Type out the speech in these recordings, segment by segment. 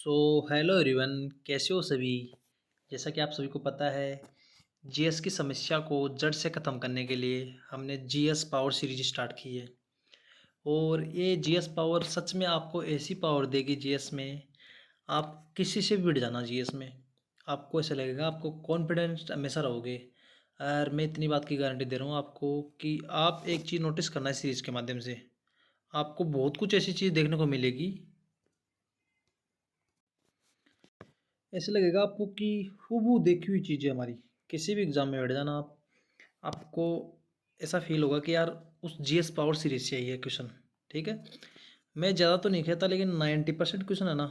So hello everyone, कैसे हो सभी। जैसा कि आप सभी को पता है, जीएस की समस्या को जड़ से ख़त्म करने के लिए हमने जीएस पावर सीरीज स्टार्ट की है। और ये जीएस पावर सच में आपको ऐसी पावर देगी जीएस में, आप किसी से भी भिड़ जाना जीएस में। आपको ऐसा लगेगा, आपको कॉन्फिडेंस हमेशा रहोगे। और मैं इतनी बात की गारंटी दे रहा हूँ आपको कि आप एक चीज़ नोटिस करना है सीरीज़ के माध्यम से, आपको बहुत कुछ ऐसी चीज़ देखने को मिलेगी। ऐसे लगेगा आपको कि हूबहू देखी हुई चीज़ें हमारी, किसी भी एग्ज़ाम में बैठ जाना आप, आपको ऐसा फील होगा कि यार उस जीएस पावर सीरीज से आई है क्वेश्चन। ठीक है, मैं ज़्यादा तो नहीं कहता, लेकिन 90% क्वेश्चन है ना,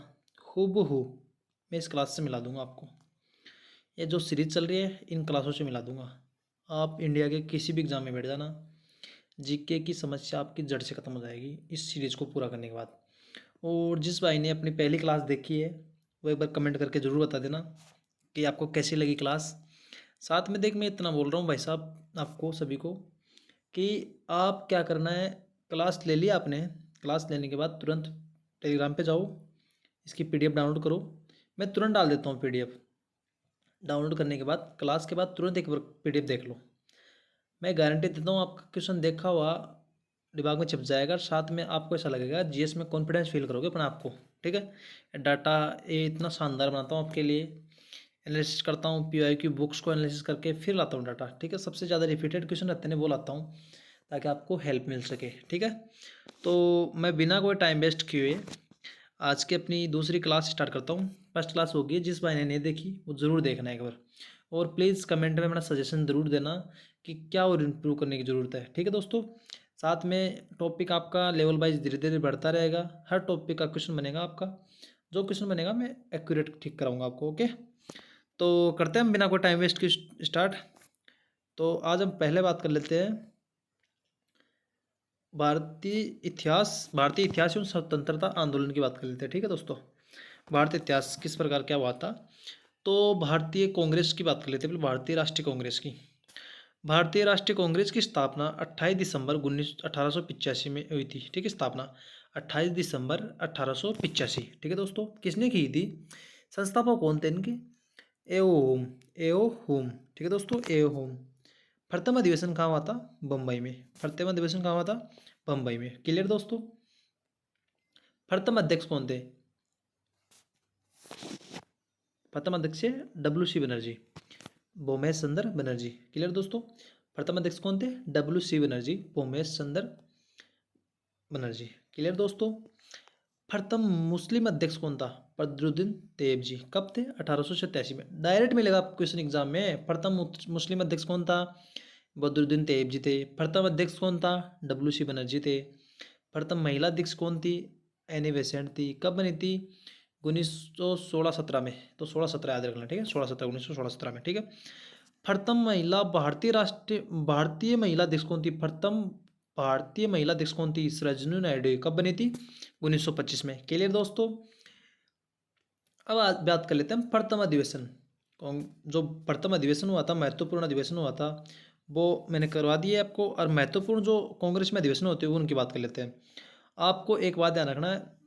हूबहू मैं इस क्लास से मिला दूंगा आपको। ये जो सीरीज चल रही है इन क्लासों से मिला दूंगा। आप इंडिया के किसी भी एग्ज़ाम में बैठ जाना, जीके की समस्या आपकी जड़ से ख़त्म हो जाएगी इस सीरीज़ को पूरा करने के बाद। और जिस भाई ने अपनी पहली क्लास देखी है वो एक बार कमेंट करके ज़रूर बता देना कि आपको कैसी लगी क्लास। साथ में देख, मैं इतना बोल रहा हूँ भाई साहब आपको सभी को कि आप क्या करना है, क्लास ले लिया आपने, क्लास लेने के बाद तुरंत टेलीग्राम पे जाओ, इसकी पीडीएफ डाउनलोड करो। मैं तुरंत डाल देता हूँ पीडीएफ। डाउनलोड करने के बाद क्लास के बाद तुरंत एक बार पीडीएफ देख लो। मैं गारंटी देता हूँ आपका क्वेश्चन देखा हुआ दिमाग में छिप जाएगा। साथ में आपको ऐसा लगेगा जीएस में कॉन्फिडेंस फील करोगे अपने आप को। ठीक है, डाटा ये इतना शानदार बनाता हूँ आपके लिए, एनालिसिस करता हूँ, पीवाई की बुक्स को एनालिसिस करके फिर लाता हूँ डाटा। ठीक है, सबसे ज़्यादा रिपीटेड क्वेश्चन रहते हैं वो लाता हूँ ताकि आपको हेल्प मिल सके। ठीक है, तो मैं बिना कोई टाइम वेस्ट किए आज की अपनी दूसरी क्लास स्टार्ट करता हूँ। फर्स्ट क्लास होगी, जिस भाई ने नहीं देखी वो ज़रूर देखना एक बार। और प्लीज़ कमेंट में अपना सजेशन ज़रूर देना कि क्या और इम्प्रूव करने की ज़रूरत है। ठीक है दोस्तों, साथ में टॉपिक आपका लेवल वाइज धीरे धीरे बढ़ता रहेगा। हर टॉपिक का क्वेश्चन बनेगा आपका, जो क्वेश्चन बनेगा मैं एक्यूरेट ठीक कराऊंगा आपको। ओके, तो करते हैं हम बिना कोई टाइम वेस्ट की स्टार्ट। तो आज हम पहले बात कर लेते हैं भारतीय इतिहास एवं स्वतंत्रता आंदोलन की बात कर लेते हैं। ठीक है दोस्तों, भारतीय इतिहास किस प्रकार क्या हुआ था। तो भारतीय कांग्रेस की बात कर लेते हैं, पहले भारतीय राष्ट्रीय कांग्रेस की। भारतीय राष्ट्रीय कांग्रेस की स्थापना 28 दिसंबर 1885 में हुई थी। ठीक है, स्थापना 28 दिसंबर 1885। ठीक है दोस्तों, किसने की थी, संस्थापक कौन थे इनके, एओ होम, एओ होम। ठीक है दोस्तों, एओ होम। प्रथम अधिवेशन कहाँ हुआ था, बम्बई में। प्रथम अधिवेशन कहाँ हुआ था, बम्बई में। क्लियर दोस्तों। प्रथम अध्यक्ष कौन थे, प्रथम अध्यक्ष डब्ल्यू सी बनर्जी, भूमेश चंद्र बनर्जी। क्लियर दोस्तों, प्रथम अध्यक्ष कौन थे, डब्ल्यू सी बनर्जी, भूमेश चंद्र बनर्जी। क्लियर दोस्तों। प्रथम मुस्लिम अध्यक्ष कौन था, बदरुद्दीन तैयब जी। कब थे, 1887 में। डायरेक्ट मिलेगा आपको क्वेश्चन एग्जाम में। प्रथम मुस्लिम अध्यक्ष कौन था, बदरुद्दीन तैयब जी थे। प्रथम अध्यक्ष कौन था, डब्ल्यू सी बनर्जी थे। प्रथम महिला अध्यक्ष कौन थी, एनी बेसेंट थी। कब बनी थी, 1916-17 में। तो 16-17 याद रखना। ठीक है, 16-17, 1916-17 में। ठीक है, प्रथम महिला भारतीय महिला अध्यक्ष कौन थी, प्रथम भारतीय महिला अध्यक्ष कौन थी, सरोजिनी नायडू। कब बनी थी, 1925 में। क्लियर दोस्तों। अब आज बात कर लेते हैं हम प्रथम अधिवेशन। जो प्रथम अधिवेशन हुआ था, महत्वपूर्ण अधिवेशन हुआ था, वो मैंने करवा दिया है आपको। और महत्वपूर्ण जो कांग्रेस में अधिवेशन होते हैं वो उनकी बात कर लेते हैं। आपको एक बात ध्यान रखना है,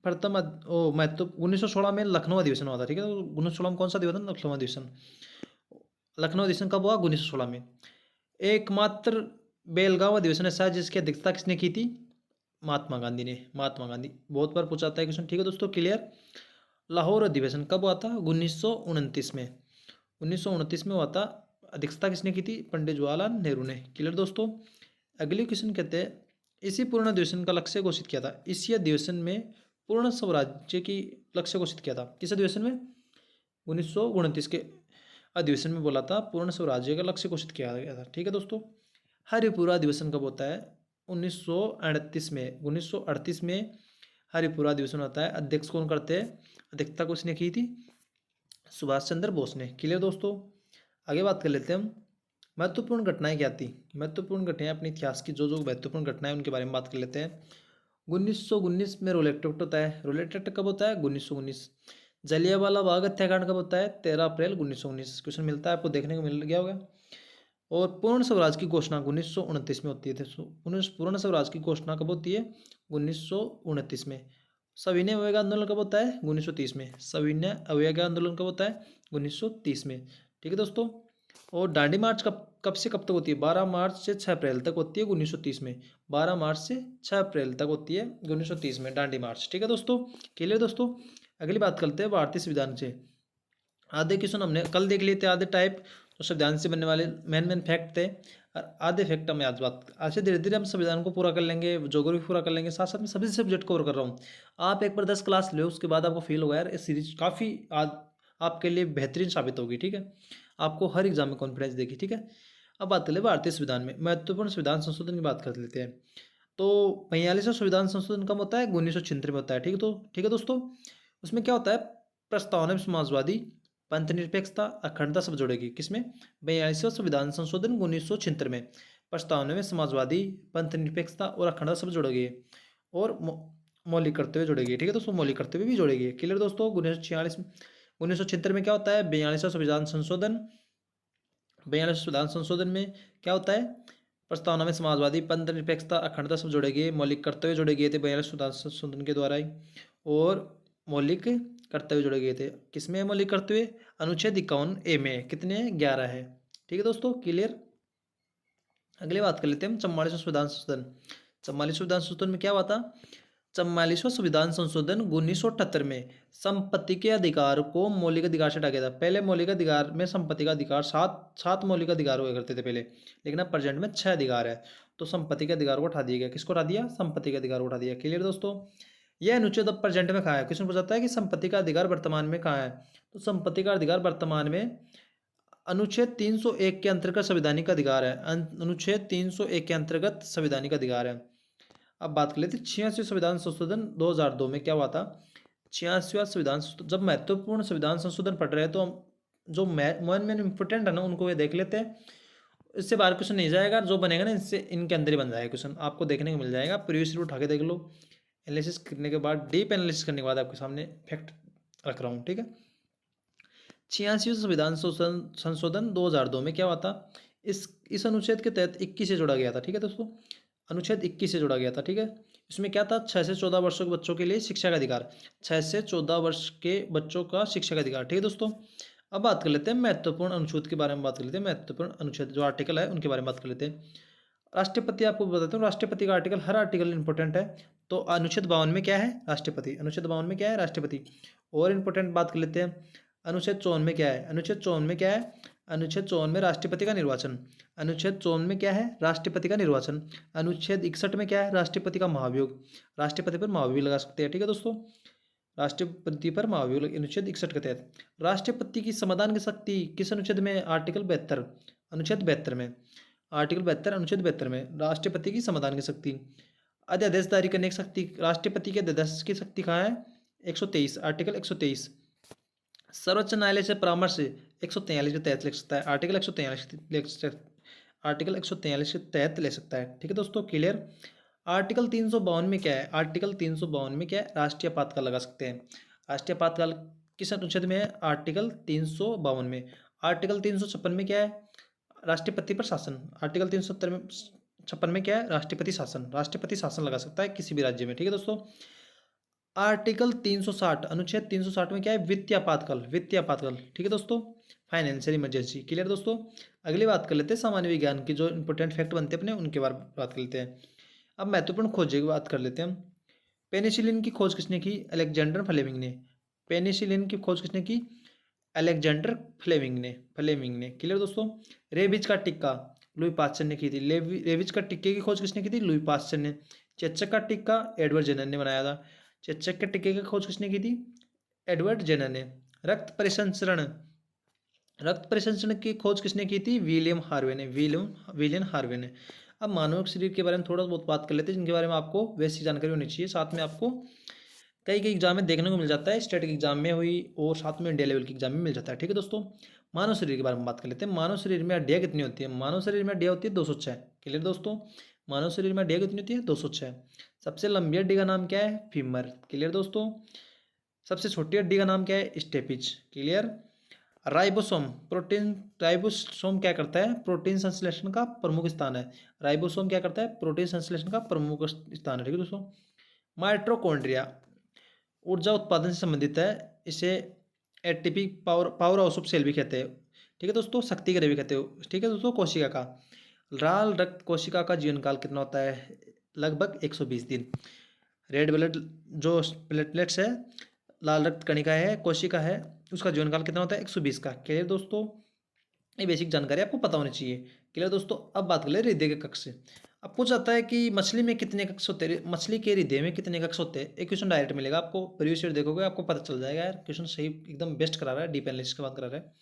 महत्व 1916 में लखनऊ अधिवेशन हुआ था। ठीक है, तो 1916 में कौन सा अधिवेशन, लखनऊ अधिवेशन। लखनऊ अधिवेशन कब हुआ, 1916 में। एकमात्र बेलगांव अधिवेशन ऐसा है जिसकी अध्यक्षता किसने की थी, महात्मा गांधी ने। महात्मा गांधी, बहुत बार पूछा था क्वेश्चन। ठीक है दोस्तों, क्लियर। लाहौर अधिवेशन कब हुआ था, 1929 में। 1929 में हुआ था। अध्यक्षता किसने की थी, पंडित जवाहरलाल नेहरू ने। क्लियर दोस्तों। अगले क्वेश्चन कहते हैं, इसी पूर्ण अधिवेशन का लक्ष्य घोषित किया था। इसी अधिवेशन में पूर्ण स्वराज्य की लक्ष्य घोषित किया था। किस अधिवेशन में, 1929 के अधिवेशन में बोला था पूर्ण स्वराज्य का लक्ष्य घोषित किया गया था। ठीक है दोस्तों। हरिपुरा अधिवेशन कब होता है, 1938 में। 1938 में हरिपुरा अधिवेशन होता है। अध्यक्ष कौन करते हैं, अध्यक्षता किसने की थी, सुभाष चंद्र बोस ने। क्लियर दोस्तों। आगे बात कर लेते हैं हम, महत्वपूर्ण घटनाएं क्या थी। महत्वपूर्ण घटनाएं अपने इतिहास की जो जो महत्वपूर्ण घटनाएं उनके बारे में बात कर लेते हैं। 1919 में रोलेट एक्ट होता है। रोलेट एक्ट कब होता है, 1919। जलियांवाला बाग हत्याकांड कब होता है, 13 अप्रैल 1919। क्वेश्चन मिलता है आपको, देखने को मिल गया होगा। और पूर्ण स्वराज की घोषणा 1929 में होती है। पूर्ण स्वराज की घोषणा कब होती है, 1929 में। सविनय अवज्ञा आंदोलन कब होता है? 1930 में। सविनय अवज्ञा आंदोलन कब होता है? 1930 में। ठीक है दोस्तों। और दांडी मार्च कब कब से कब तक होती है? 12 मार्च से 6 अप्रैल तक होती है 1930 में। 12 मार्च से 6 अप्रैल तक होती है 1930 में दांडी मार्च। ठीक है दोस्तों। क्लियर दोस्तों। अगली बात करते हैं भारतीय संविधान से। आधे क्वेश्चन हमने कल देख लिए थे, आधे टाइप जो संविधान से बनने वाले मेन मेन फैक्ट थे, और आधे फैक्ट हम आज बात ऐसे धीरे धीरे हम संविधान को पूरा कर लेंगे, जोग्राफी पूरा कर लेंगे, साथ साथ में सभी सब्जेक्ट कवर कर रहा हूँ। आप एक बार 10 क्लास लो, उसके बाद आपको फील होगा यार ये सीरीज काफ़ी आज आपके लिए बेहतरीन साबित होगी। ठीक है, आपको हर एग्जाम में कॉन्फिडेंस देगी। ठीक है, अब बात कर ले भारतीय संविधान में महत्वपूर्ण संविधान संशोधन की बात कर लेते हैं। तो 42वां संविधान संशोधन कब होता है? 1976 में होता है। ठीक है, तो ठीक है दोस्तों। उसमें क्या होता है? प्रस्तावना में समाजवादी, पंथनिरपेक्षता, अखंडता सब जोड़ेगी। किसमें? 42वां संविधान संशोधन 1976 में प्रस्तावना में समाजवादी, पंथनिरपेक्षता और अखंडता सब जोड़ेगी, और मौलिक कर्तव्य जोड़ेगी। ठीक है दोस्तों, मौलिक कर्तव्य भी जोड़ेगी। क्लियर दोस्तों। 1976 में क्या होता है? 42वां संविधान संशोधन। 42वां संविधान संशोधन में क्या होता है? प्रस्तावना में समाजवादी, पंथ निरपेक्षता, अखंडता सब जोड़े गए, मौलिक कर्तव्य जोड़े गए थे 42वां संविधान संशोधन के द्वारा ही, और मौलिक कर्तव्य जोड़े गए थे। किसमें मौलिक कर्तव्य? अनुच्छेद 51A में। कितने? 11 है। ठीक है दोस्तों, क्लियर। अगली बात कर लेते हैं हम 44वां संविधान संशोधन। 44वां संविधान संशोधन में क्या हुआ था? 44वां संविधान संशोधन 1978 में संपत्ति के अधिकार को मौलिक अधिकार से हटा गया था। पहले मौलिक अधिकार में संपत्ति का अधिकार सात मौलिक अधिकार हुआ करते थे पहले, लेकिन अब प्रेजेंट में 6 अधिकार है। तो संपत्ति के अधिकार को उठा दिया गया। किसको हटा दिया? संपत्ति के अधिकार को उठा दिया। क्लियर दोस्तों। यह अनुच्छेद अब प्रेजेंट में कहाँ है? क्वेश्चन पूछा जाता है कि संपत्ति का अधिकार वर्तमान में कहाँ है? तो संपत्ति का अधिकार वर्तमान में अनुच्छेद 301 के अंतर्गत संवैधानिक अधिकार है। अनुच्छेद 301 के अंतर्गत संवैधानिक अधिकार है। अब बात कर लेते हैं 86वें संविधान संशोधन 2002 में क्या हुआ था? 86वां संविधान जब महत्वपूर्ण संविधान संशोधन पढ़ रहे हैं तो हम जो मेन मेन इंपॉर्टेंट है ना उनको ये देख लेते हैं। इससे बाहर क्वेश्चन नहीं जाएगा, जो बनेगा ना इससे इनके अंदर ही बन जाएगा क्वेश्चन, आपको देखने को मिल जाएगा। प्रीवियस ईयर उठा के देख लो, एनालिसिस करने के बाद, डीप एनालिसिस करने के बाद आपके सामने फैक्ट रख रहा हूँ। ठीक है, 86वें संविधान संशोधन 2002 में क्या हुआ था? इस अनुच्छेद के तहत 21 से जोड़ा गया था। ठीक है दोस्तों, अनुच्छेद 21 से जोड़ा गया था। ठीक है, इसमें क्या था? 6 से 14 वर्षों के बच्चों के लिए शिक्षा का अधिकार। 6 से 14 वर्ष के बच्चों का शिक्षा का अधिकार। ठीक है दोस्तों। अब बात कर लेते हैं महत्वपूर्ण अनुच्छेद के बारे में। बात कर लेते हैं महत्वपूर्ण अनुच्छेद जो आर्टिकल है उनके बारे में बात कर लेते हैं। राष्ट्रपति, आपको बताता हूँ राष्ट्रपति का आर्टिकल, हर आर्टिकल इंपॉर्टेंट है। तो अनुच्छेद 52 में क्या है? राष्ट्रपति। अनुच्छेद 52 में क्या है? राष्ट्रपति। और इंपॉर्टेंट बात कर लेते हैं, अनुच्छेद 54 में क्या है? अनुच्छेद 54 में क्या है? अनुच्छेद 54 में राष्ट्रपति का निर्वाचन। अनुच्छेद 54 में क्या है? राष्ट्रपति का निर्वाचन। अनुच्छेद 61 में क्या है? राष्ट्रपति का महाभियोग। राष्ट्रपति पर महाभियोग लगा सकते हैं। ठीक है दोस्तों, राष्ट्रपति पर महाभियोग अनुच्छेद 61 के तहत। राष्ट्रपति की संविधान की शक्ति किस अनुच्छेद में? आर्टिकल 72, अनुच्छेद 72 में। आर्टिकल 72 अनुच्छेद 72 में राष्ट्रपति की संविधान की शक्ति। अध्यादेश जारी करने की शक्ति, राष्ट्रपति के अध्यादेश की शक्ति कहाँ है? 123, आर्टिकल 123। सर्वोच्च न्यायालय से परामर्श 143 के तहत ले सकता है। आर्टिकल 143 आर्टिकल 143 के तहत ले सकता है। ठीक है दोस्तों, क्लियर। आर्टिकल 352 में क्या है? आर्टिकल 352 में क्या है? राष्ट्रीय आपातकाल लगा सकते हैं। राष्ट्रीय आपातकाल किस अनुच्छेद में है? आर्टिकल 352 में। आर्टिकल 356 में क्या है? राष्ट्रपति पर शासन। आर्टिकल 356 में क्या है? राष्ट्रपति शासन। राष्ट्रपति शासन लगा सकता है किसी भी राज्य में। ठीक है दोस्तों। आर्टिकल 360, अनुच्छेद 360 में क्या है? वित्तीय आपातकाल। वित्तीय आपातकाल। ठीक है दोस्तों, फाइनेंशियल इमरजेंसी। क्लियर दोस्तों। अगली बात कर लेते हैं सामान्य विज्ञान की, जो इंपॉर्टेंट फैक्ट बनते हैं अपने उनके बारे में बात कर लेते हैं। अब महत्वपूर्ण खोज की बात कर लेते हैं हम। पेनिसिलिन की खोज किसने की? अलेक्जेंडर फ्लेमिंग ने। पेनिसिलिन की खोज किसने की? अलेक्जेंडर फ्लेमिंग ने। क्लियर दोस्तों। रेबीज का टिक्का लुई पास्चर ने की थी। रेबीज का टिक्के की खोज किसने की थी? लुई पास्चर ने। चेचक का टिक्का एडवर्ड जेनर ने बनाया था। चेचक के टिक्के की खोज किसने की थी? एडवर्ड जेनर ने। रक्त परिसंचरण, रक्त परिसंचरण की खोज किसने की थी? विलियम हार्वे ने। विलियम हार्वे ने। अब मानव शरीर के बारे में थोड़ा बहुत बात कर लेते हैं, जिनके बारे में आपको वैसी जानकारी होनी चाहिए। साथ में आपको कई एग्जाम में देखने को मिल जाता है, स्टेट एग्जाम में हुई और साथ में इंडिया लेवल के एग्जाम में मिल जाता है। ठीक है दोस्तों। मानव शरीर के बारे में बात कर लेते हैं। मानव शरीर में हड्डियाँ कितनी होती है? मानव शरीर में हड्डियाँ होती है 206। क्लियर दोस्तों। मानव शरीर में हड्डियाँ कितनी होती है? 206। सबसे लंबी हड्डी का नाम क्या है? फीमर। क्लियर दोस्तों। सबसे छोटी हड्डी का नाम क्या है? स्टेपिज। क्लियर। राइबोसोम क्या करता है? प्रोटीन संश्लेषण का प्रमुख स्थान है। राइबोसोम क्या करता है? प्रोटीन संश्लेषण का प्रमुख स्थान है। ठीक है दोस्तों। माइटोकॉन्ड्रिया, ऊर्जा उत्पादन से संबंधित है। इसे ATP power house of cell भी कहते हैं। ठीक है दोस्तों, शक्ति के भी कहते हो। ठीक है दोस्तों, कोशिका का लाल रक्त कोशिका का जीवन काल कितना होता है? लगभग 120 दिन। रेड ब्लड जो प्लेटलेट्स है, लाल रक्त कणिका है, कोशिका है, उसका जीवन काल कितना होता है? 120 का। क्लियर दोस्तों, ये बेसिक जानकारी आपको पता होनी चाहिए। क्लियर दोस्तों, अब बात कर ले हृदय के कक्ष से। अब पूछ जाता है कि मछली में कितने कक्ष होते हैं, मछली के हृदय में कितने कक्ष होते हैं? एक क्वेश्चन डायरेक्ट मिलेगा आपको, प्रीवियस ईयर देखोगे आपको पता चल जाएगा यार, क्वेश्चन सही एकदम बेस्ट करा रहा है, डीप एनालिसिस की बात करा रहा है।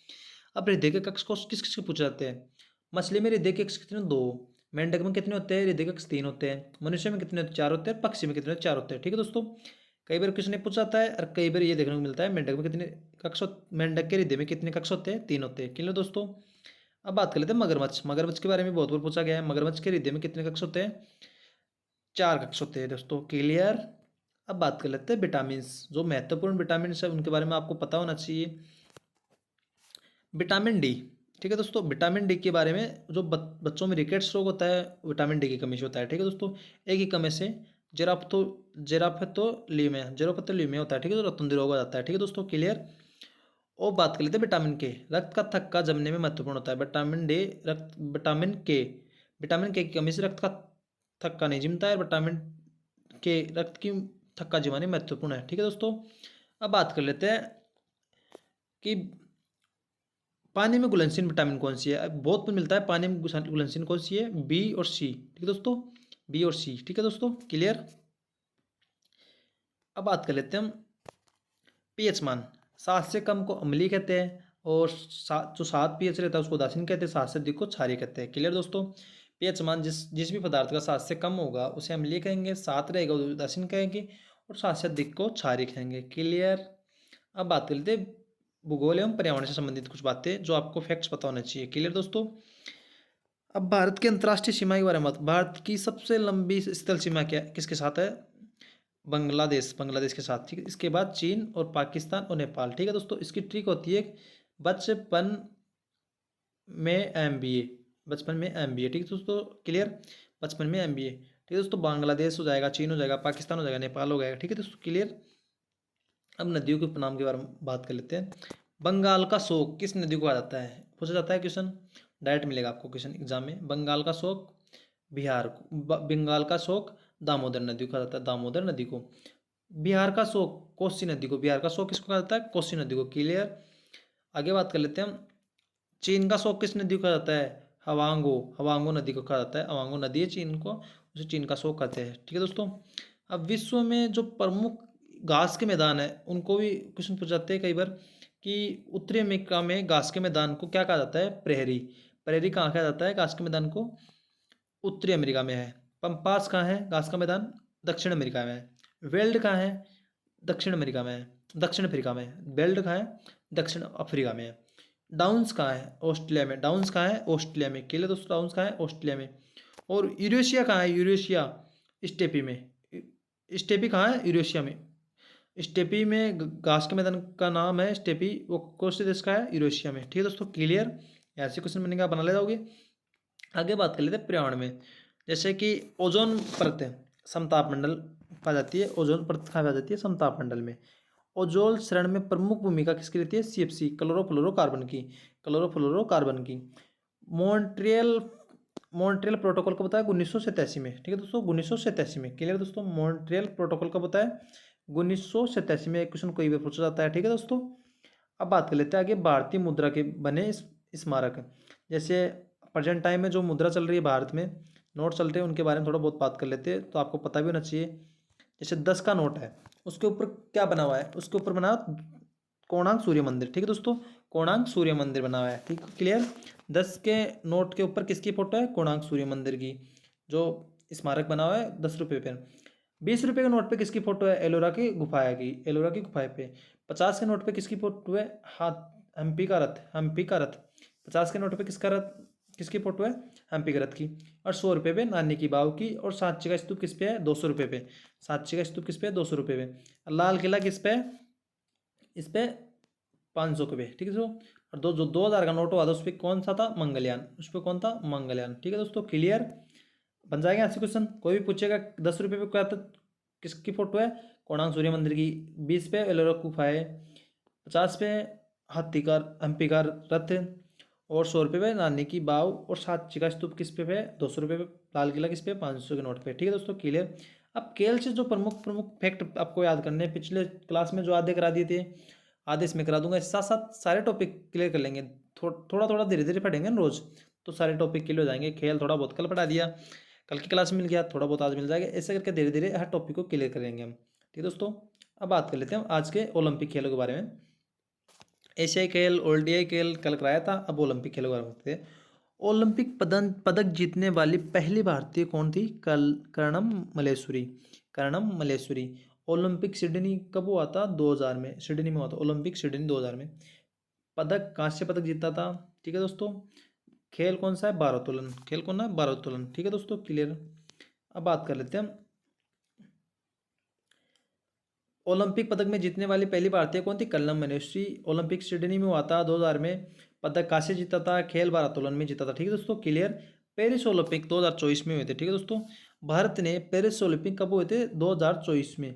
अब हृदय के कक्ष को किस किस के पूछे जाते हैं? मछली में हृदय के कक्ष कितने? 2। मेंढक में कितने होते हैं? हृदय के कक्ष 3 होते हैं। मनुष्य में कितने? 4 होते हैं। पक्षी में कितने? 4 होते हैं। ठीक है दोस्तों, कई बार क्वेश्चन पूछा जाता है और कई बार ये देखने को मिलता है मेंढक में कितने कक्ष मेंढक के हृदय में कितने कक्ष होते हैं? 3 होते हैं। क्लियर दोस्तों, अब बात कर लेते हैं मगरमच्छ। मगरमच्छ के बारे में बहुत बार पूछा गया है। मगरमच्छ के हृदय में कितने कक्ष होते हैं? 4 कक्ष होते हैं दोस्तों। क्लियर। अब बात कर लेते हैं विटामिन। जो महत्वपूर्ण विटामिन है उनके बारे में आपको पता होना चाहिए। Vitamin D. ठीक है दोस्तों, विटामिन डी के बारे में जो बच्चों में रिकेट्स रोग होता है, विटामिन डी की कमी से होता है। ठीक है दोस्तों, एक ही कमी से जेराप्थोलीमिया होता है। ठीक है, जो रतुंधी रोग हो जाता है। ठीक है दोस्तों, क्लियर। और बात कर लेते हैं विटामिन के। रक्त का थक्का जमने में महत्वपूर्ण होता है। विटामिन के की कमी से रक्त का थक्का नहीं जमता है। विटामिन के रक्त की थक्का जमाने में महत्वपूर्ण है। ठीक है दोस्तों, अब बात कर लेते हैं कि पानी में घुलनशील विटामिन कौन सी है? अब बहुत कुछ मिलता है, पानी में घुलनशील कौन सी है? बी और सी। ठीक है दोस्तों, बी और सी। ठीक है दोस्तों, क्लियर। अब बात कर लेते हैं हम पीएच मान। 7 से कम को अम्लीय कहते हैं और जो 7 पीएच रहता है उसको उदासीन कहते हैं, 7 से अधिक को क्षारीय कहते हैं। क्लियर दोस्तों, पीएच मान जिस भी पदार्थ का 7 से कम होगा उसे अम्लीय कहेंगे, 7 रहेगा उदासीन कहेंगे और 7 से अधिक को क्षारीय कहेंगे। क्लियर। अब बात कर लेते हैं भूगोल एवं पर्यावरण से संबंधित कुछ बातें जो आपको फैक्ट्स पता होना चाहिए। क्लियर दोस्तों, अब भारत की अंतर्राष्ट्रीय सीमा के बारे में। भारत की सबसे लंबी स्थल सीमा क्या किसके साथ है? बांग्लादेश के साथ। ठीक है, इसके बाद चीन और पाकिस्तान और नेपाल। ठीक है दोस्तों, इसकी ट्रिक होती है बचपन में MBA। बचपन में MBA। ठीक है दोस्तों, क्लियर। बचपन में MBA। ठीक है दोस्तों, बांग्लादेश हो जाएगा, चीन हो जाएगा, पाकिस्तान हो जाएगा, नेपाल हो जाएगा। ठीक है दोस्तों, क्लियर। अब नदियों के उपनाम के बारे में बात कर लेते हैं। बंगाल का शोक किस नदी को कहा जाता है? पूछा जाता है क्वेश्चन, डायरेक्ट मिलेगा आपको क्वेश्चन एग्जाम में। बंगाल का शोक बंगाल का शोक दामोदर नदी को कहा जाता है, दामोदर नदी को। बिहार का शोक कोसी नदी को। बिहार का शोक किसको कहा जाता है? कोसी नदी को। क्लियर। आगे बात कर लेते हैं हम चीन का शोक किस नदी को कहा जाता है? हवांगो नदी को कहा जाता है। हवांगो नदी है चीन को, उसे चीन का शोक कहते हैं। ठीक है दोस्तों, अब विश्व में जो प्रमुख घास के मैदान है उनको भी क्वेश्चन पूछ जाते हैं कई बार कि उत्तरी अमेरिका में घास के मैदान को क्या कहा जाता है? प्रेहरी। प्रेहरी कहाँ कहा जाता है घास के मैदान को? उत्तरी अमेरिका में है। पंपास कहाँ है घास का मैदान? दक्षिण अमेरिका में है। वेल्ड कहाँ है? दक्षिण अमेरिका में है, दक्षिण अफ्रीका में है। बेल्ट कहाँ है? दक्षिण अफ्रीका में है। डाउन्स कहाँ है? ऑस्ट्रेलिया में। डाउन्स कहाँ है? ऑस्ट्रेलिया में। केले दोस्तों, डाउन्स कहाँ है? ऑस्ट्रेलिया में। और यूरेशिया कहाँ है? यूरेशिया स्टेपी में। स्टेपी कहाँ है? यूरेशिया में। स्टेपी में घास के मैदान का नाम है स्टेपी, वो कौन से देश का है? यूरेशिया में। ठीक है दोस्तों, क्लियर। ऐसे क्वेश्चन बनेंगे, आप बना ले जाओगे। आगे बात कर लेते हैं पर्यावरण में। जैसे कि ओजोन परत समताप मंडल पाई जाती है। ओजोन परत कहाँ पाई जाती है? समताप मंडल में। ओजोन श्रेणी में प्रमुख भूमिका किसकी रहती है? CFC क्लोरोफ्लोरोकार्बन की। क्लोरोफ्लोरोकार्बन की। मॉन्ट्रियल मॉन्ट्रियल प्रोटोकॉल कब बताया? 1987 में। ठीक है दोस्तों, 1987 में। क्लियर दोस्तों, मॉन्ट्रियल प्रोटोकॉल कब बताया? 1987 में। एक क्वेश्चन कोई भी पूछा जाता है। ठीक है दोस्तों, अब बात कर लेते हैं आगे भारतीय मुद्रा के बने स्मारक। जैसे प्रेजेंट टाइम में जो मुद्रा चल रही है भारत में, नोट चल रहे हैं, उनके बारे में थोड़ा बहुत बात कर लेते हैं, तो आपको पता भी होना चाहिए। जैसे 10 का नोट है, उसके ऊपर क्या बना हुआ है? उसके ऊपर बना कोणार्क सूर्य मंदिर। ठीक है दोस्तों, कोणार्क सूर्य मंदिर बना हुआ है। ठीक है, क्लियर। 10 के नोट के ऊपर किसकी फोटो है? कोणार्क सूर्य मंदिर की, जो स्मारक बना हुआ है 10 रुपये पे। 20 रुपये के नोट पे किसकी फोटो है? एलोरा की गुफाया की, एलोरा की गुफाए पे। 50 के नोट पे किसकी फोटो है? हाथ हम्पी का रथ, हम्पी का रथ। 50 के नोट पे किसका रथ, किसकी फोटो है? हम्पी का रथ की। और 100 रुपये पे नानी की बाव की। और सांची का स्तूप किस पे है? 200 रुपये पे। सांची का स्तूप किस पे है? 200 रुपये पे। लाल किला किस पे है? इस पे 500 के पे। ठीक है दोस्तों, और जो 2000 का नोट हुआ था उस पर कौन सा था? मंगलयान। उस पर कौन था? मंगलयान। ठीक है दोस्तों, क्लियर। बन जाएगा ऐसे क्वेश्चन, कोई भी पूछेगा 10 रुपये पे क्या था, किसकी फोटो है? कोणार्क सूर्य मंदिर की। 20 पे एलोरा गुफा है। 50 पे हाथी का हम्पी का रथ। और 100 रुपये पे नानी की बाव। और सांची का स्तूप किस पे है? 200 रुपये पे। लाल किला किस पे? 500 के नोट पे। ठीक है दोस्तों, क्लियर। अब केएल से जो प्रमुख प्रमुख फैक्ट आपको याद करने हैं, पिछले क्लास में जो आधे करा दिए थे, आधे इसमें करा दूंगा। साथ साथ सारे टॉपिक क्लियर कर लेंगे। थोड़ा थोड़ा धीरे धीरे पढ़ेंगे ना रोज, तो सारे टॉपिक क्लियर हो जाएंगे। खेल थोड़ा बहुत कल पढ़ा दिया, कल की क्लास में मिल गया, थोड़ा बहुत आज मिल जाएगा। ऐसे करके धीरे धीरे हर टॉपिक को क्लियर करेंगे हम। ठीक है दोस्तों, अब बात कर लेते हैं आज के ओलंपिक खेलों के बारे में। एशियाई खेल, ओडीआई खेल कल कराया था, अब ओलंपिक खेलों के बारे में बताते हैं। ओलंपिक पदक जीतने वाली पहली भारतीय कौन थी? कर्णम मल्लेश्वरी। कर्णम मल्लेश्वरी। ओलंपिक सिडनी कब हुआ था? 2000 में, सिडनी में हुआ था ओलंपिक सिडनी 2000 में। पदक, कांस्य पदक जीता था। ठीक है दोस्तों। खेल कौन सा है? भारोत्तोलन। खेल कौन है? भारोत्तोलन। ठीक है दोस्तों, क्लियर। अब बात कर लेते हैं ओलंपिक पदक में जीतने वाली पहली भारतीय कौन थी? कर्णम मल्लेश्वरी। ओलंपिक सिडनी में हुआ था 2000 में। पदक कांस्य जीता था। खेल भारोत्तोलन में जीता था। ठीक है दोस्तों, क्लियर। पेरिस ओलंपिक 2024 में हुए थे। ठीक है दोस्तों, भारत ने पेरिस ओलंपिक कब हुए थे? 2024 में।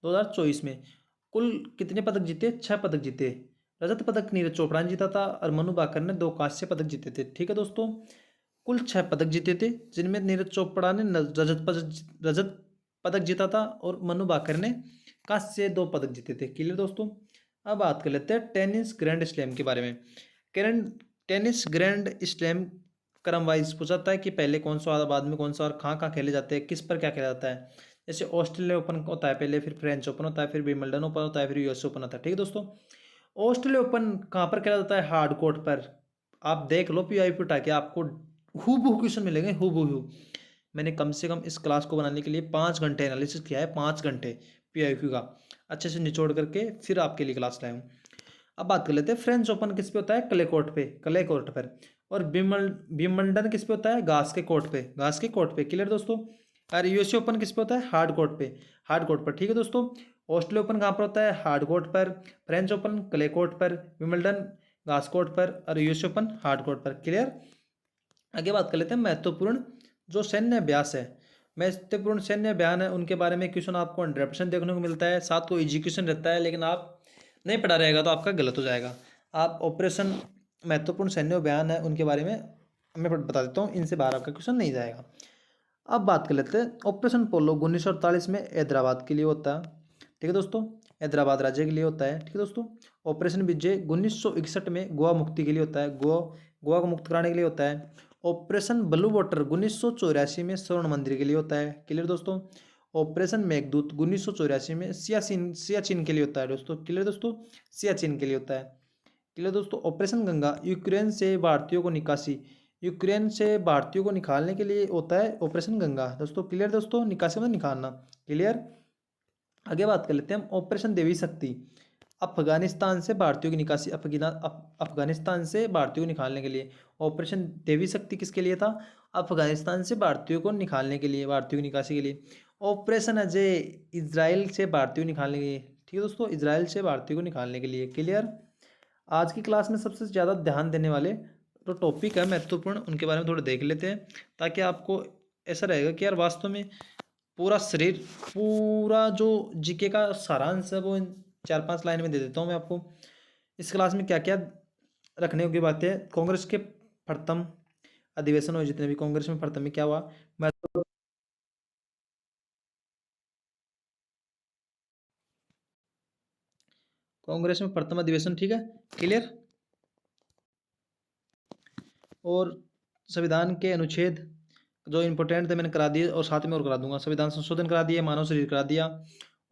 2024 में कुल कितने पदक जीते? 6 पदक जीते। रजत पदक नीरज चोपड़ा ने जीता था और मनु भाकर ने 2 कांस्य पदक जीते थे। ठीक है दोस्तों, कुल 6 पदक जीते थे, जिनमें नीरज चोपड़ा ने रजत पदक जीता था और मनु भाकर ने कांस्य 2 पदक जीते थे। क्लियर दोस्तों। अब बात कर लेते हैं टेनिस ग्रैंड स्लैम के बारे में। टेनिस ग्रैंड स्लैम क्रम वाइज पूछा जाता है कि पहले कौन सा आता, बाद में कौन सा, और कहाँ कहाँ खेले जाते हैं, किस पर क्या खेला जाता है। जैसे ऑस्ट्रेलिया ओपन होता है पहले, फिर फ्रेंच ओपन होता है, फिर विंबलडन ओपन होता है, फिर यूएस ओपन होता है। ठीक है दोस्तों, ऑस्ट्रेलिया ओपन कहाँ पर खेला जाता है? हार्ड कोर्ट पर। आप देख लो पीआईपी उठा के, आपको हूबहू क्वेश्चन मिलेंगे, हूबहू। मैंने कम से कम इस क्लास को बनाने के लिए 5 घंटे एनालिसिस किया है, 5 घंटे पीआईक्यू का अच्छे से निचोड़ करके फिर आपके लिए क्लास लाया हूँ। अब बात कर लेते हैं फ्रेंच ओपन किस पे होता है? क्ले कोर्ट पे, क्ले कोर्ट पर। और विम्बलडन किस पे होता है? घास के कोर्ट पे, घास के कोर्ट पे। क्लियर दोस्तों। और यूएसए ओपन किस पे होता है? हार्ड कोर्ट पे, हार्ड कोर्ट पर। ठीक है दोस्तों, ऑस्ट्रेलिया ओपन कहाँ पर होता है? हार्ड कोर्ट पर। फ्रेंच ओपन क्ले कोर्ट पर। विम्बलडन घास कोर्ट पर। और यूएसए ओपन हार्ड कोर्ट पर। क्लियर। आगे बात कर लेते हैं महत्वपूर्ण जो सैन्य अभ्यास है, महत्वपूर्ण सैन्य अभियान है, उनके बारे में क्वेश्चन आपको 100% देखने को मिलता है। साथ को एजुकेशन रहता है, लेकिन आप नहीं पढ़ा रहेगा तो आपका गलत हो जाएगा। आप ऑपरेशन महत्वपूर्ण सैन्य अभियान है उनके बारे में मैं बता देता हूँ, इनसे बाहर आपका क्वेश्चन नहीं जाएगा। अब बात कर लेते हैं ऑपरेशन पोलो 1948 में हैदराबाद के लिए होता है। ठीक है दोस्तों, हैदराबाद राज्य के लिए होता है। ठीक है दोस्तों, ऑपरेशन विजय 1961 में गोवा मुक्ति के लिए होता है, गोवा को मुक्त कराने के लिए होता है। ऑपरेशन ब्लू वाटर 1984 में स्वर्ण मंदिर के लिए होता है। क्लियर दोस्तों। ऑपरेशन मेघदूत 1984 में सियाचिन के लिए होता है दोस्तों। क्लियर दोस्तों, सियाचिन के लिए होता है। क्लियर दोस्तों। ऑपरेशन गंगा यूक्रेन से भारतीयों को निकासी, यूक्रेन से भारतीयों को निकालने के लिए होता है ऑपरेशन गंगा दोस्तों। क्लियर दोस्तों, निकासी मतलब निकालना। क्लियर। आगे बात कर लेते हैं हम ऑपरेशन देवी शक्ति, अफगानिस्तान से भारतीयों की निकासी, अफगानिस्तान से भारतीयों को निकालने के लिए। ऑपरेशन देवी शक्ति किसके लिए था? अफगानिस्तान से भारतीयों को निकालने के लिए, भारतीयों की निकासी के लिए। ऑपरेशन अजय इजराइल से भारतीयों को निकालने के लिए। ठीक है दोस्तों, इजराइल से भारतीयों को निकालने के लिए। क्लियर। आज की क्लास में सबसे ज़्यादा ध्यान देने वाले जो टॉपिक है महत्वपूर्ण, उनके बारे में थोड़ा देख लेते हैं, ताकि आपको ऐसा रहेगा कि यार वास्तव में पूरा शरीर, पूरा जो जीके का सारांश है वो इन 4-5 लाइन में दे देता हूँ मैं आपको। इस क्लास में क्या क्या रखने की बातें हैं। कांग्रेस के प्रथम अधिवेशन हुए जितने भी, कांग्रेस में प्रथम में क्या हुआ? महत्व, कांग्रेस में प्रथम अधिवेशन। ठीक है, क्लियर। और संविधान के अनुच्छेद जो इंपॉर्टेंट थे मैंने करा दिए, और साथ में और करा दूंगा। संविधान संशोधन करा दिया, मानव शरीर करा दिया,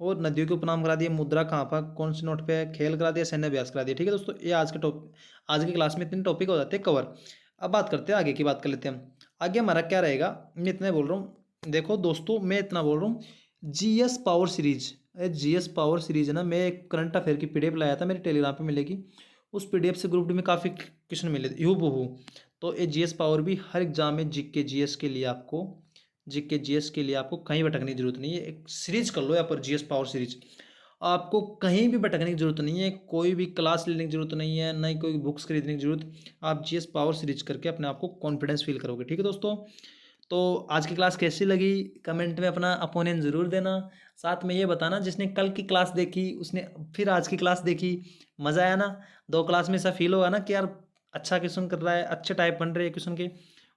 और नदियों के उपनाम करा दिए, मुद्रा कहाँ पर कौन से नोट पे है, खेल करा दिया, सैन्य अभ्यास करा दिया। ठीक है दोस्तों, ये आज की क्लास में इतने टॉपिक हो जाते हैं कवर। अब बात करते हैं आगे की, बात कर लेते हैं हम। आगे हमारा क्या रहेगा, मैं इतना बोल रहा हूँ। देखो दोस्तों, मैं इतना बोल रहा हूँ, GS power series, GS power series है ना, मैं एक करंट अफेयर की पीडीएफ लाया था, मेरे टेलीग्राम पे मिलेगी। उस पीडीएफ से ग्रुप डी में काफ़ी क्वेश्चन मिले थे हूबहू। तो ये जीएस पावर भी हर एग्जाम में जीके जीएस के लिए आपको, जीके जीएस के लिए आपको कहीं भटकने की जरूरत नहीं है। एक सीरीज कर लो यहाँ पर, जीएस पावर सीरीज। आपको कहीं भी भटकने की जरूरत नहीं है, कोई भी क्लास लेने की जरूरत नहीं है, ना ही कोई बुक्स खरीदने की जरूरत। आप जीएस पावर सीरीज करके अपने आप को कॉन्फिडेंस फील करोगे। ठीक है दोस्तों, तो आज की क्लास कैसी लगी कमेंट में अपना ओपिनियन ज़रूर देना। साथ में ये बताना जिसने कल की क्लास देखी उसने फिर आज की क्लास देखी, मज़ा आया ना? 2 क्लास में ऐसा फ़ील होगा ना कि यार अच्छा क्वेश्चन कर रहा है, अच्छे टाइप बन रहे हैं क्वेश्चन के,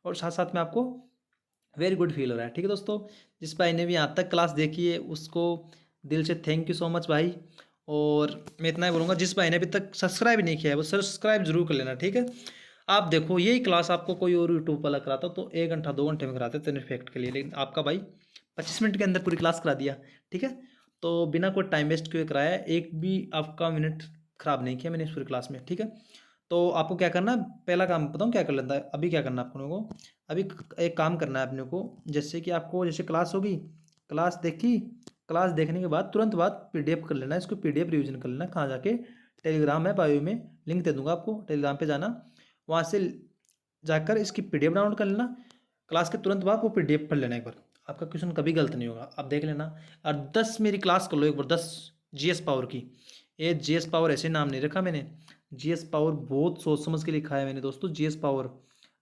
और साथ-साथ में आपको वेरी गुड फील हो रहा है। ठीक है दोस्तों, जिस भाई ने भी यहाँ तक क्लास देखी है उसको दिल से थैंक यू सो मच भाई। और मैं इतना ही बोलूँगा, जिस भाई ने अभी तक सब्सक्राइब नहीं किया है वो सब्सक्राइब जरूर कर लेना। ठीक है, आप देखो यही क्लास आपको कोई और यूट्यूब वाला कराता तो 1 घंटा 2 घंटे में कराते थे इफेक्ट के लिए, लेकिन आपका भाई 25 मिनट के अंदर पूरी क्लास करा दिया। ठीक है, तो बिना कोई टाइम वेस्ट किए कराया, एक भी आपका मिनट खराब नहीं किया मैंने इस पूरी क्लास में। ठीक है, तो आपको क्या करना है, पहला काम बताऊँ क्या कर लेता है, अभी क्या करना है आप लोगों को, अभी एक काम करना है अपने को, जैसे कि आपको जैसे क्लास होगी, क्लास देखी, क्लास देखने के बाद तुरंत बाद पीडीएफ कर लेना है, इसको पीडीएफ रिवीजन कर लेना। कहाँ जाके, टेलीग्राम है, बायो में लिंक दे दूंगा आपको, टेलीग्राम पे जाना, वहाँ से जाकर इसकी पीडीएफ डाउनलोड कर लेना। क्लास के तुरंत बाद वो पीडीएफ पढ़ लेना एक बार, आपका क्वेश्चन कभी गलत नहीं होगा, आप देख लेना। और 10 मेरी क्लास कर लो एक बार, 10 जीएस पावर की। ये जीएस पावर ऐसे नाम नहीं रखा मैंने, जीएस पावर बहुत सोच समझ के लिखा है मैंने दोस्तों, जीएस पावर।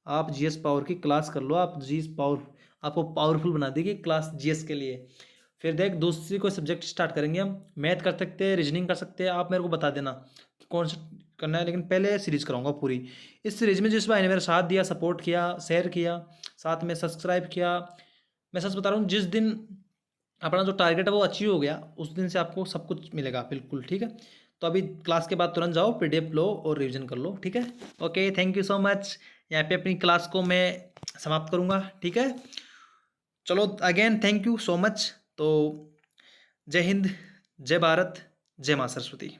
आप जीएस पावर की क्लास कर लो, आप जीएस पावर आपको पावरफुल बना देगी क्लास जीएस के लिए। फिर देख दूसरी कोई सब्जेक्ट स्टार्ट करेंगे हम, मैथ कर सकते हैं, रीजनिंग कर सकते हैं, आप मेरे को बता देना कि कौन सा करना है, लेकिन पहले सीरीज कराऊंगा पूरी। इस सीरीज में जिस भाई ने मेरा साथ दिया, सपोर्ट किया, शेयर किया, साथ में सब्सक्राइब किया, मैं सच बता रहा हूँ, जिस दिन अपना जो टारगेट है वो अचीव हो गया उस दिन से आपको सब कुछ मिलेगा बिल्कुल। ठीक है, तो अभी क्लास के बाद तुरंत जाओ, पीडीएफ लो और रिवीजन कर लो। ठीक है, okay, thank you so much. यहाँ पे अपनी क्लास को मैं समाप्त करूँगा। ठीक है, चलो again thank you so much. तो जय हिंद, जय भारत, जय माँ सरस्वती।